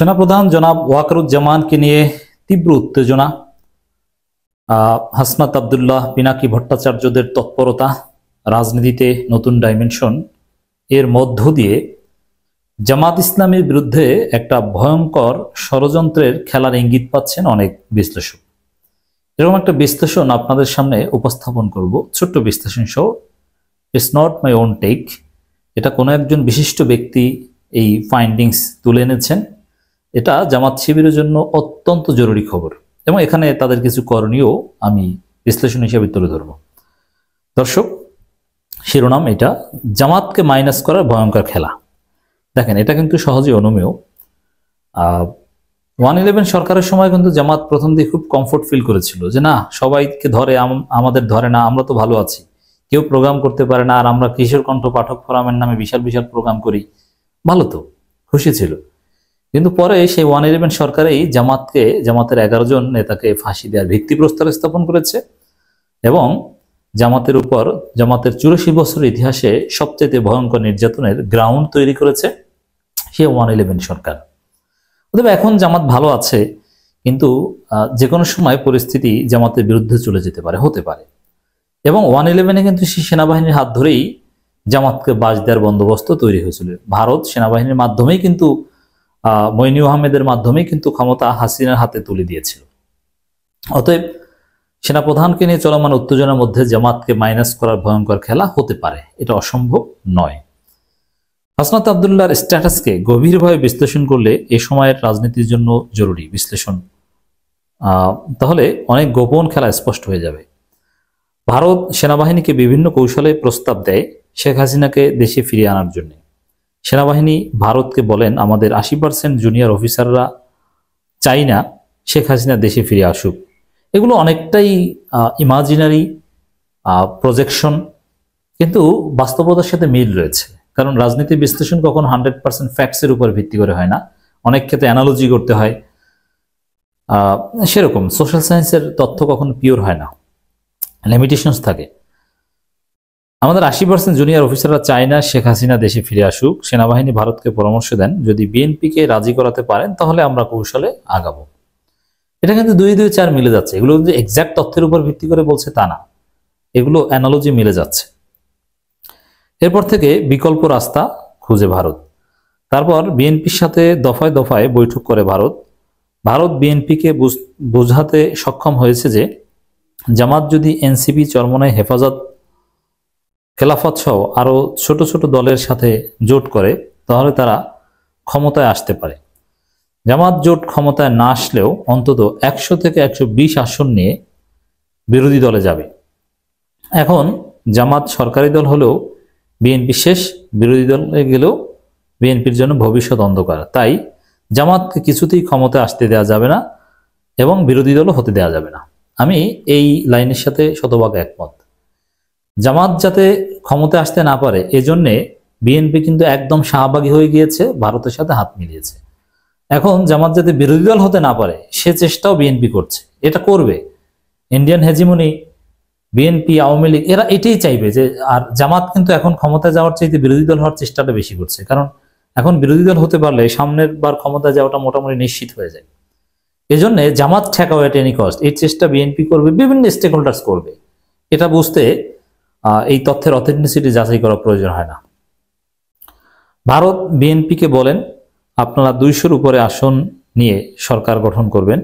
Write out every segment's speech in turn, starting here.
সেনাপ্রধান জনাব ওয়াকারুজ্জামানকে নিয়ে তীব্র উত্তেজনা, হাসনাত আব্দুল্লাহ, পিনাকি ভট্টাচার্যদের তৎপরতা, রাজনীতিতে নতুন ডাইমেনশন, এর মধ্য দিয়ে জামাত ইসলামের বিরুদ্ধে একটা ভয়ঙ্কর ষড়যন্ত্রের খেলার ইঙ্গিত পাচ্ছেন অনেক বিশ্লেষক। এরকম একটা বিশ্লেষণ আপনাদের সামনে উপস্থাপন করব, ছোট্ট বিশ্লেষণ সহ। It's not my own take, এটা কোনো একজন বিশিষ্ট ব্যক্তি এই ফাইন্ডিংস তুলে এনেছেন। এটা জামাত শিবিরের জন্য অত্যন্ত জরুরি খবর এবং এখানে তাদের কিছু করণীয় আমি বিশ্লেষণ হিসেবে তুলে ধরব। দর্শক, শিরোনাম এটা, জামাতকে মাইনাস করার ভয়ঙ্কর খেলা। দেখেন, এটা কিন্তু সহজে অনুমেয়। 111 সরকারের সময় কিন্তু জামাত প্রথম দিকে খুব কমফোর্ট ফিল করেছিল যে না, সবাইকে ধরে, আমাদের ধরে না, আমরা তো ভালো আছি, কেউ প্রোগ্রাম করতে পারে না, আর আমরা কিশোর কণ্ঠ পাঠক ফোরামের নামে বিশাল বিশাল প্রোগ্রাম করি, ভালো তো, খুশি ছিল। কিন্তু পরে সেই 111 সরকারেই জামাতের 11 জন নেতাকে ফাঁসি দেওয়ার ভিত্তিপ্রস্তর স্থাপন করেছে এবং জামাতের উপর জামাতের 84 বছরের ইতিহাসে সবচেয়ে ভয়ঙ্কর নির্যাতনের গ্রাউন্ড তৈরি করেছে সে 111 সরকার। তবে এখন জামাত ভালো আছে, কিন্তু যে কোনো সময় পরিস্থিতি জামাতের বিরুদ্ধে চলে যেতে পারে, হতে পারে। এবং 111-এ কিন্তু সেই সেনাবাহিনীর হাত ধরেই জামাতকে বাজ দেওয়ার বন্দোবস্ত তৈরি হয়েছিল। ভারত সেনাবাহিনীর মাধ্যমেই কিন্তু মইনু আহমেদের মাধ্যমেই কিন্তু ক্ষমতা হাসিনার হাতে তুলে দিয়েছিল। অতএব সেনাপ্রধানকে নিয়ে চলমান উত্তেজনার মধ্যে জামাতকে মাইনাস করার ভয়ঙ্কর খেলা হতে পারে, এটা অসম্ভব নয়। হাসনাত আব্দুল্লাহর স্ট্যাটাসকে গভীরভাবে বিশ্লেষণ করলে এ সময়ের রাজনীতির জন্য জরুরি বিশ্লেষণ, তাহলে অনেক গোপন খেলা স্পষ্ট হয়ে যাবে। ভারত সেনাবাহিনীকে বিভিন্ন কৌশলে প্রস্তাব দেয় শেখ হাসিনাকে দেশে ফিরিয়ে আনার জন্য। সেনাবাহিনী ভারতকে বলেন, আমাদের 80% জুনিয়র অফিসাররা চাই না শেখ হাসিনা দেশে ফিরে আসুক। এগুলো অনেকটাই ইমাজিনারি প্রজেকশন, কিন্তু বাস্তবতার সাথে মিল রয়েছে। কারণ রাজনীতি বিশ্লেষণ কখন 100% ফ্যাক্টসের উপর ভিত্তি করে হয় না, অনেক ক্ষেত্রে অ্যানালজি করতে হয়। সেরকম সোশ্যাল সায়েন্সের তথ্য কখনো পিওর হয় না, লিমিটেশনস থাকে। আমাদের 80% জুনিয়র অফিসাররা চায় না শেখ হাসিনা দেশে ফিরে আসুক। সেনাবাহিনী ভারতকে পরামর্শ দেন, যদি বিএনপিকে রাজি করাতে পারেন তাহলে আমরা কৌশলে আগাবো। এটা কিন্তু 2-2-4 মিলে যাচ্ছে। এগুলো যে এক্সাক্ট তথ্যের উপর ভিত্তি করে বলছে তা না, এগুলো অ্যানালজি মিলে যাচ্ছে। এরপর থেকে বিকল্প রাস্তা খুঁজে ভারত। তারপর বিএনপির সাথে দফায় দফায় বৈঠক করে ভারত বিএনপিকে বোঝাতে সক্ষম হয়েছে যে জামাত যদি এনসিপি, চরমনাই, হেফাজত, খেলাফত সহ আরো ছোট ছোট দলের সাথে জোট করে তাহলে তারা ক্ষমতায় আসতে পারে। জামাত জোট ক্ষমতায় না আসলেও অন্তত 100 থেকে 120 আসন নিয়ে বিরোধী দলে যাবে। এখন জামাত সরকারি দল হলেও বিএনপি শেষ, বিরোধী দলে গেলেও বিএনপির জন্য ভবিষ্যৎ অন্ধকার। তাই জামাতকে কিছুতেই ক্ষমতায় আসতে দেওয়া যাবে না এবং বিরোধী দলও হতে দেওয়া যাবে না। আমি এই লাইনের সাথে শতভাগ একমত। জামাত যাতে ক্ষমতায় আসতে না পারে এজন্যে বিএনপি কিন্তু একদম শাহবাগী হয়ে গিয়েছে, ভারতের সাথে হাত মিলিয়েছে। এখন জামাত যাতে বিরোধী দল হতে না পারে সে চেষ্টাও বিএনপি করছে, এটা করবে। Indian hegemony, BNP, Awami League এরা এটাই চাইবে যে, আর জামাত কিন্তু এখন ক্ষমতায় যাওয়ার চাইতে বিরোধী দল হওয়ার চেষ্টাটা বেশি করছে। কারণ এখন বিরোধী দল হতে পারলে সামনের বার ক্ষমতায় যাওয়াটা মোটামুটি নিশ্চিত হয়ে যায়। এজন্য জামাত ঠেকাও এট এনি কস্ট, এই চেষ্টা বিএনপি করবে, বিভিন্ন স্টেক হোল্ডার্স করবে। এটা বুঝতে এই তথ্যের অথেন্টিসিটি যাচাই করা প্রয়োজন হয় না। ভারত বিএনপিকে বলেন, আপনারা 200-র উপরে আসন নিয়ে সরকার গঠন করবেন।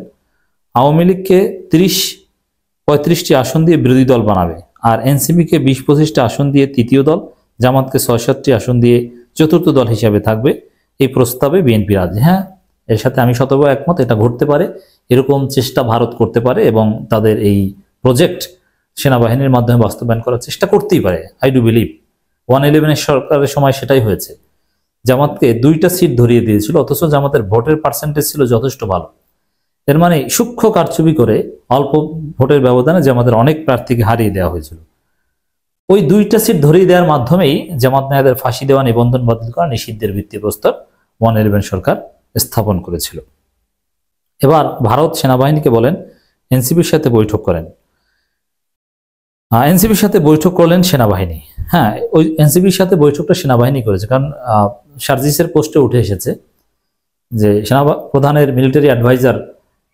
আওয়ামী লীগকে 30-35টি আসন দিয়ে বিরোধী দল বানাবে, আর এনসিপিকে 20-25টি আসন দিয়ে তৃতীয় দল, জামাতকে 6-7টি আসন দিয়ে চতুর্থ দল হিসাবে থাকবে। এই প্রস্তাবে বিএনপি রাজি। হ্যাঁ, এর সাথে আমি শতভাগ একমত, এটা ঘটতে পারে, এরকম চেষ্টা ভারত করতে পারে এবং তাদের এই প্রজেক্ট সেনাবাহিনীর মাধ্যমে বাস্তবায়ন করার চেষ্টা করতেই পারে। আই ডু বিলিভ 111 সরকারের সময় সেটাই হয়েছে। জামাতকে 2টা সিট ধরিয়ে দিয়েছিল, অথচ জামাতের ভোটের পার্সেন্টেজ ছিল যথেষ্ট ভালো। এর মানে সূক্ষ্ম কারচুপি করে অল্প ভোটের ব্যবধানে জামাতের অনেক প্রার্থীকে হারিয়ে দেওয়া হয়েছিল। ওই 2টা সিট ধরিয়ে দেওয়ার মাধ্যমেই জামাত নেতাদের ফাঁসি দেওয়া, নিবন্ধন বাতিল করা, নিষিদ্ধের ভিত্তিপ্রস্তর 111 সরকার স্থাপন করেছিল। এবার ভারত সেনাবাহিনীকে বলেন এনসিপির সাথে বৈঠক করেন। এনসিপির সাথে বৈঠক করলেন সেনাবাহিনী। হ্যাঁ, ওই এনসিপির সাথে বৈঠকটা সেনাবাহিনী করেছে, কারণ সার্জিসের পোস্টে উঠে এসেছে যে সেনা প্রধানের মিলিটারি অ্যাডভাইজার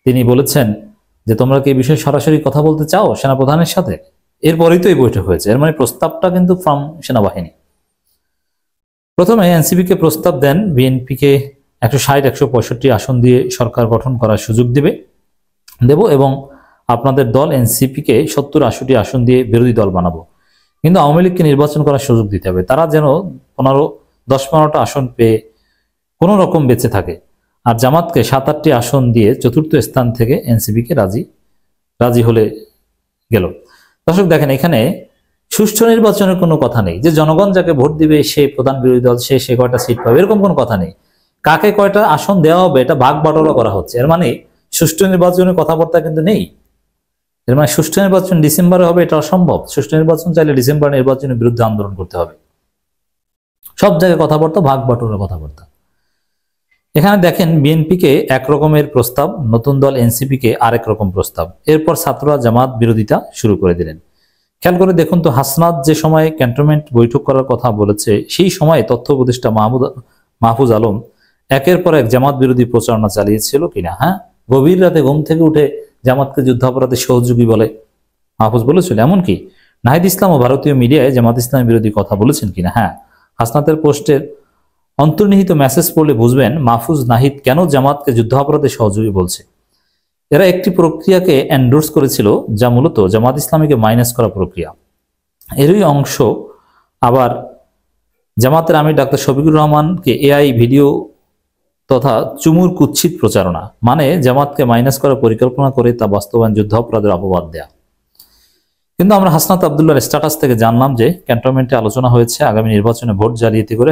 তিনি বলেছেন যে তোমরা কি এই বিষয়ে সরাসরি কথা বলতে চাও সেনা প্রধানের সাথে। এরপরেই তো এই বৈঠক হয়েছে, এর মানে প্রস্তাবটা কিন্তু ফ্রম সেনাবাহিনী। প্রথমে এনসিপিকে প্রস্তাব দেন বিএনপিকে 160-165 আসন দিয়ে সরকার গঠন করার সুযোগ দেব এবং আপনাদের দল এনসিপিকে 70-80 আসন দিয়ে বিরোধী দল বানাবো, কিন্তু আওয়ামী লীগকে নির্বাচন করার সুযোগ দিতে হবে, তারা যেন 10-15টা আসন পেয়ে কোনো রকম বেঁচে থাকে, আর জামাতকে 7-8টি আসন দিয়ে চতুর্থ স্থান থেকে এনসিপিকে রাজি হলে গেল। দর্শক দেখেন, এখানে সুষ্ঠু নির্বাচনের কোনো কথা নেই যে জনগণ যাকে ভোট দিবে সে প্রধান বিরোধী দল, সে কয়টা সিট পাবে, এরকম কোনো কথা নেই। কাকে কয়টা আসন দেওয়া হবে এটা ভাগ বাটোয়ারা করা হচ্ছে, এর মানে সুষ্ঠু নির্বাচনের কথাবার্তা কিন্তু নেই। এর মানে সুষ্ঠু নির্বাচন ডিসেম্বরে হবে এটা অসম্ভব। সুষ্ঠু নির্বাচন চাইলে ডিসেম্বর নির্বাচনের বিরুদ্ধে আন্দোলন করতে হবে। সব জায়গায় কথাবার্তা ভাগ বাটোয়ারা কথাবার্তা। এখানে দেখেন বিএনপিকে এক রকমের প্রস্তাব, নতুন দল এনসিপিকে আরেক রকম প্রস্তাব। এরপর ছাত্ররা জামাত বিরোধিতা শুরু করে দিলেন। খেয়াল করে দেখুন তো, হাসনাত যে সময় ক্যান্টনমেন্ট বৈঠক করার কথা বলেছে সেই সময় তথ্য উপদেষ্টা মাহফুজ আলম একের পর এক জামাত বিরোধী প্রচারণা চালিয়েছিল কিনা। হ্যাঁ, গভীর রাতে ঘুম থেকে উঠে জামাতকে যুদ্ধাপরাধে সহযোগী বলে মাহফুজ বলেছিল, এমনকি নাহিদ ইসলাম ও ভারতীয় মিডিয়ায় জামাত ইসলামের বিরোধী কথা বলেছেন কিনা। হ্যাঁ, হাসনাতের পোস্টের অন্তর্নিহিত মেসেজ পড়লে বুঝবেন মাহফুজ নাহিদ কেন জামাতকে যুদ্ধাপরাধে সহযোগী বলছে। এরা একটি প্রক্রিয়াকে এন্ডোর্স করেছিল যা মূলত জামাত ইসলামীকে মাইনাস করা প্রক্রিয়া। এরই অংশ আবার জামাতের আমির ডাক্তার শফিকুর রহমানকে এআই ভিডিও তথা চুমুর কুৎসিত প্রচারণা, মানে জামাতকে মাইনাস করার পরিকল্পনা করে তা বাস্তবায়ন যুদ্ধাপরাধের অপবাদ দেয়া। কিন্তু আমরা হাসনাত আবদুল্লাহর স্ট্যাটাস থেকে জানলাম যে ক্যান্টনমেন্টে আলোচনা হয়েছে আগামী নির্বাচনে ভোট জালিয়াতি করে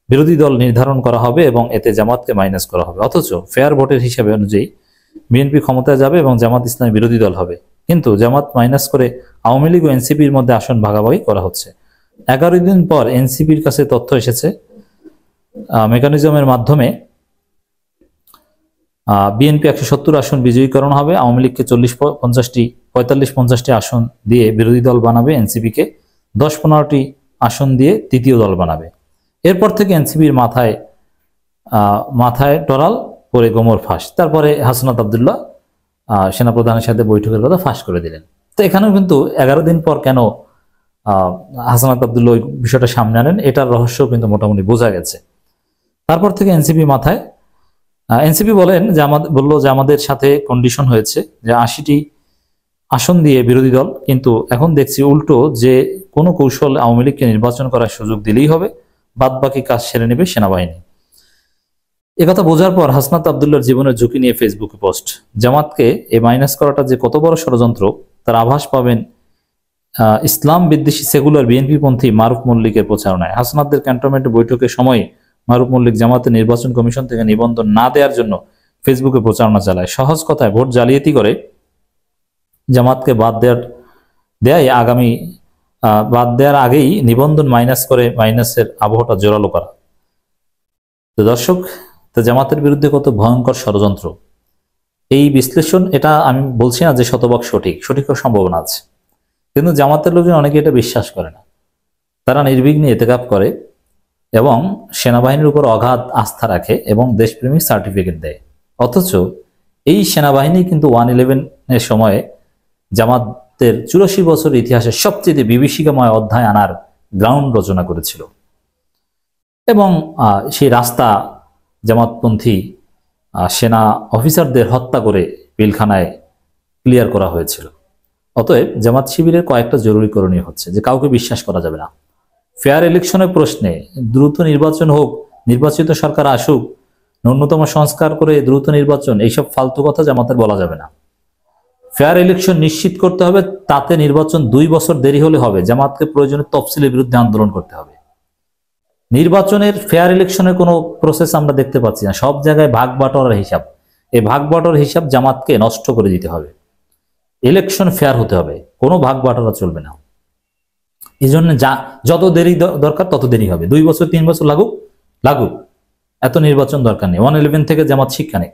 বিরোধী দল নির্ধারণ করা হবে এবং এতে জামাতকে মাইনাস করা হবে। অথচ ফেয়ার ভোটের হিসাবে অনুযায়ী বিএনপি ক্ষমতায় যাবে এবং জামাত ইসলামী বিরোধী দল হবে, কিন্তু জামাত মাইনাস করে আওয়ামী লীগ ও এনসিপির মধ্যে আসন ভাগাভাগি করা হচ্ছে। 11 দিন পর এনসিপির কাছে তথ্য এসেছে মেকানিজমের মাধ্যমে বিএনপি 170 আসন বিজয়ীকরণ হবে, আওয়ামী লীগকে 45-50টি আসন দিয়ে বিরোধী দল বানাবে, এনসিপিকে 10-15টি আসন দিয়ে তৃতীয় দল বানাবে। এরপর থেকে এনসিপির মাথায় টরাল পরে গোমর ফাঁস। তারপরে হাসনাত আবদুল্লাহ সেনাপ্রধানের সাথে বৈঠকের কথা ফাঁস করে দিলেন। তো এখানেও কিন্তু 11 দিন পর কেন হাসনাত আবদুল্লাহ ওই বিষয়টা সামনে আনেন এটার রহস্য কিন্তু মোটামুটি বোঝা গেছে। তারপর থেকে এনসিপি বলল যে আমাদের সাথে কন্ডিশন হয়েছে যে 80টি আসন দিয়ে বিরোধী দল, কিন্তু এখন দেখছি উল্টো, যে কোনো কৌশল আওয়ামী লীগকে নির্বাচন করার সুযোগ দিলেই হবে, বাদ বাকি কাজ সেরে নেবে সেনাবাহিনী। একথা বোঝার পর হাসনাত আবদুল্লাহর জীবনের ঝুঁকি নিয়ে ফেসবুকে পোস্ট। জামাতকে মাইনাস করাটা যে কত বড় ষড়যন্ত্র তার আভাস পাবেন ইসলাম বিদ্বেষী সেকুলার বিএনপি পন্থী মারুফ মল্লিকের প্রচারণায়। হাসনাতদের ক্যান্টনমেন্ট বৈঠকের সময় মারুফ মল্লিক জামাতের নির্বাচন কমিশন থেকে নিবন্ধন না দেওয়ার জন্য ফেসবুকে প্রচারণা চালায়। সহজ কথায় ভোট জালিয়াতি করে জামাতকে বাদ দেওয়ার আগেই নিবন্ধন মাইনাস করে মাইনাসের আবহটা জোরালো করা। তো দর্শক, তো জামাতের বিরুদ্ধে কত ভয়ঙ্কর ষড়যন্ত্র, এই বিশ্লেষণ এটা আমি বলছি না যে শতভাগ সঠিক সম্ভাবনা আছে, কিন্তু জামাতের লোকজন অনেকে এটা বিশ্বাস করে না। তারা নির্বিঘ্নে এতেকাপ করে এবং সেনাবাহিনীর উপর অগাধ আস্থা রাখে এবং দেশপ্রেমিক সার্টিফিকেট দেয়। অথচ এই সেনাবাহিনী কিন্তু 111-এর সময়ে জামাতের 84 বছর ইতিহাসের সবচেয়ে বিভীষিকাময় অধ্যায় আনার গ্রাউন্ড রচনা করেছিল এবং সেই রাস্তা জামাতপন্থী সেনা অফিসারদের হত্যা করে পিলখানায় ক্লিয়ার করা হয়েছিল। অতএব জামাত শিবিরের কয়েকটা জরুরি করণীয় হচ্ছে যে কাউকে বিশ্বাস করা যাবে না। ফেয়ার ইলেকশনের প্রশ্নে দ্রুত নির্বাচন হোক, নির্বাচিত সরকার আসুক, ন্যূনতম সংস্কার করে দ্রুত নির্বাচন, এইসব ফালতু কথা জামাতের বলা যাবে না। ফেয়ার ইলেকশন নিশ্চিত করতে হবে, তাতে নির্বাচন 2 বছর দেরি হলে হবে। জামাতকে প্রয়োজনে তফসিলের বিরুদ্ধে আন্দোলন করতে হবে। নির্বাচনের ফেয়ার ইলেকশনের কোনো প্রসেস আমরা দেখতে পাচ্ছি না, সব জায়গায় ভাগ বাটোয়ারার হিসাব। এই ভাগ বাটোয়ারার হিসাব জামাতকে নষ্ট করে দিতে হবে। ইলেকশন ফেয়ার হতে হবে, কোনো ভাগ বাটোয়ারা চলবে না। এই জন্য যত দেরি দরকার তত দেরি হবে, 2 বছর 3 বছর লাগুক, এত নির্বাচন দরকার নেই। 111 থেকে জামাত শিক্ষা নেই।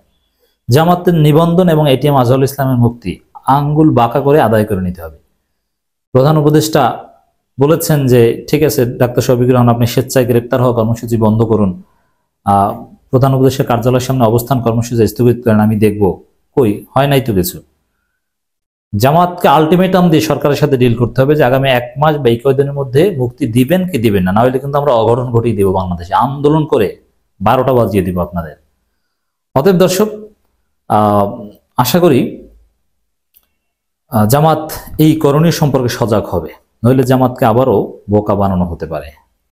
জামাতের নিবন্ধন এবং এটিএম আজহারুল ইসলামের মুক্তি আঙ্গুল বাঁকা করে আদায় করে নিতে হবে। প্রধান উপদেষ্টা বলেছেন যে ঠিক আছে ডাক্তার শফিকুর রহমান, আপনি স্বেচ্ছায় গ্রেপ্তার হওয়া কর্মসূচি বন্ধ করুন, প্রধান উপদেষ্টার কার্যালয়ের সামনে অবস্থান কর্মসূচি স্থগিত করেন, আমি দেখব। কই, হয় নাই তো কিছু। জামাতকে আলটিমেটাম দিয়ে সরকারের সাথে ডিল করতে হবে যে আগামী 1 মাস বা এই কয়দিনের মধ্যে মুক্তি দিবেন কি দিবেন না, নাহলে কিন্তু আমরা অঘটন ঘটিয়ে দিব, বাংলাদেশে আন্দোলন করে 12টা বাজিয়ে দিব আপনাদের। অতএব দর্শক, আশা করি জামাত এই করণীয় সম্পর্কে সজাগ হবে, নইলে জামাতকে আবারও বোকা বানানো হতে পারে।